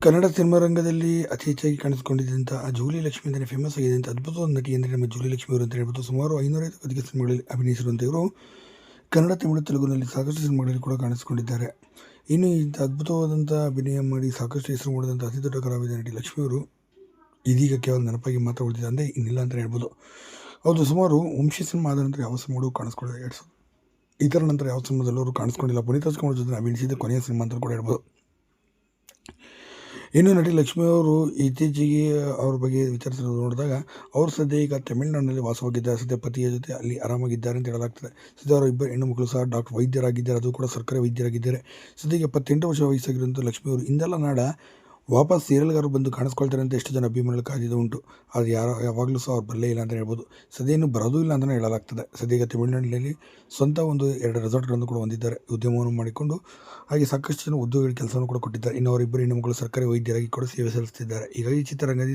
ಕನ್ನಡ ಸಿನಿಮಾರಂಗದಲ್ಲಿ ಅತಿ ಹೆಚ್ಚಾಗಿ ಕಾಣಿಸಿಕೊಂಡಿದ್ದಂಥ ಜೂಲಿ ಲಕ್ಷ್ಮಿ ಅಂತಲೇ ಫೇಮಸ್ ಆಗಿದ್ದಂಥ ಅದ್ಭುತವಾದ ನಟಿ ಅಂದರೆ ನಮ್ಮ ಜೂಲಿ ಲಕ್ಷ್ಮಿ ಅವರು ಅಂತ ಹೇಳ್ಬೋದು. ಸುಮಾರು 500 ಅಧಿಕ ಸಿನಿಮಾಗಳಲ್ಲಿ ಅಭಿನಯಿಸಿರುವಂಥ ಇವರು ಕನ್ನಡ, ತಮಿಳು, ತೆಲುಗುನಲ್ಲಿ ಸಾಕಷ್ಟು ಸಿನಿಮಾಗಳಲ್ಲಿ ಕೂಡ ಕಾಣಿಸಿಕೊಂಡಿದ್ದಾರೆ. ಇನ್ನು ಇಂಥ ಅದ್ಭುತವಾದಂಥ ಅಭಿನಯ ಮಾಡಿ ಸಾಕಷ್ಟು ಹೆಸರು ಮಾಡಿದಂಥ ಅತಿ ದೊಡ್ಡ ಕಲಾವಿದ ನಟಿ ಲಕ್ಷ್ಮಿಯವರು ಇದೀಗ ಕೇವಲ ನೆನಪಾಗಿ ಮಾತ್ರ ಉಳಿದಿದೆ ಅಂದರೆ ಇನ್ನಿಲ್ಲ ಅಂತ ಹೇಳ್ಬೋದು. ಹೌದು, ಸುಮಾರು ವಂಶಿ ಸಿನಿಮಾ ಆದ ನಂತರ ಯಾವ ಸಿನಿಮಾಗಳು ಕಾಣಿಸ್ಕೊಂಡಿದೆ, ಇದರ ನಂತರ ಯಾವ ಸಿನಿಮಾದಲ್ಲೂ ಅವರು ಕಾಣಿಸ್ಕೊಂಡಿಲ್ಲ. ಪುನೀತ್ ರಾಜ್ಕುಮಾರ್ ಜೊತೆ ಅಭಿನಯಿಸಿದ ಕೊನೆಯ ಸಿನಿಮಾ ಅಂತ ಕೂಡ ಹೇಳ್ಬೋದು. ಇನ್ನು ನಟಿ ಲಕ್ಷ್ಮಿ ಅವರು ಇತ್ತೀಚೆಗೆ ಅವ್ರ ಬಗ್ಗೆ ವಿಚಾರಿಸಲು ನೋಡಿದಾಗ ಅವರು ಸದ್ಯ ಈಗ ತಮಿಳುನಾಡಿನಲ್ಲಿ ವಾಸವಾಗಿದ್ದಾರೆ. ಸದ್ಯ ಪತಿಯ ಜೊತೆ ಅಲ್ಲಿ ಆರಾಮಾಗಿದ್ದಾರೆ ಅಂತ ಹೇಳಲಾಗ್ತದೆ. ಸದ್ಯ ಅವರ ಇಬ್ಬರು ಹೆಣ್ಣು ಮಕ್ಕಳು ಸಹ ಡಾಕ್ಟರ್ ವೈದ್ಯರಾಗಿದ್ದಾರೆ, ಅದು ಕೂಡ ಸರ್ಕಾರಿ ವೈದ್ಯರಾಗಿದ್ದಾರೆ. ಸದ್ಯ 78 ವರ್ಷ ವಯಸ್ಸಾಗಿರುವಂಥ ಲಕ್ಷ್ಮಿ ಅವರು ಇಂದೆಲ್ಲ ನಾಡ ವಾಪಸ್ ಸೀರಿಯಲ್ಗಾರು ಬಂದು ಕಾಣಿಸ್ಕೊಳ್ತಾರೆ ಅಂತ ಎಷ್ಟು ಜನ ಅಭಿಮಾನಿಗಳು ಕಾದಿದ್ದು ಉಂಟು. ಅದು ಯಾವಾಗಲೂ ಸಹ ಅವ್ರು ಬರಲೇ ಇಲ್ಲ ಅಂತ ಹೇಳ್ಬೋದು. ಸದ್ಯ ಇನ್ನೂ ಬರೋದೂ ಇಲ್ಲ ಅಂತಲೇ ಹೇಳಲಾಗ್ತದೆ. ಸದ್ಯ ಈಗ ತಮಿಳುನಾಡಿನಲ್ಲಿ ಸ್ವಂತ 2 ರೆಸಾರ್ಟ್ಗಳನ್ನು ಕೂಡ ಹೊಂದಿದ್ದಾರೆ, ಉದ್ಯಮವನ್ನು ಮಾಡಿಕೊಂಡು. ಹಾಗೆ ಸಾಕಷ್ಟು ಜನ ಉದ್ಯೋಗಿಗಳ ಕೆಲಸವನ್ನು ಕೂಡ ಕೊಟ್ಟಿದ್ದಾರೆ. ಇನ್ನು ಅವರಿಬ್ಬರು ಹೆಣ್ಣು ಮಕ್ಕಳು ಸರ್ಕಾರಿ ವೈದ್ಯರಾಗಿ ಕೂಡ ಸೇವೆ ಸಲ್ಲಿಸುತ್ತಿದ್ದಾರೆ. ಹೀಗಾಗಿ ಚಿತ್ರರಂಗದಲ್ಲಿ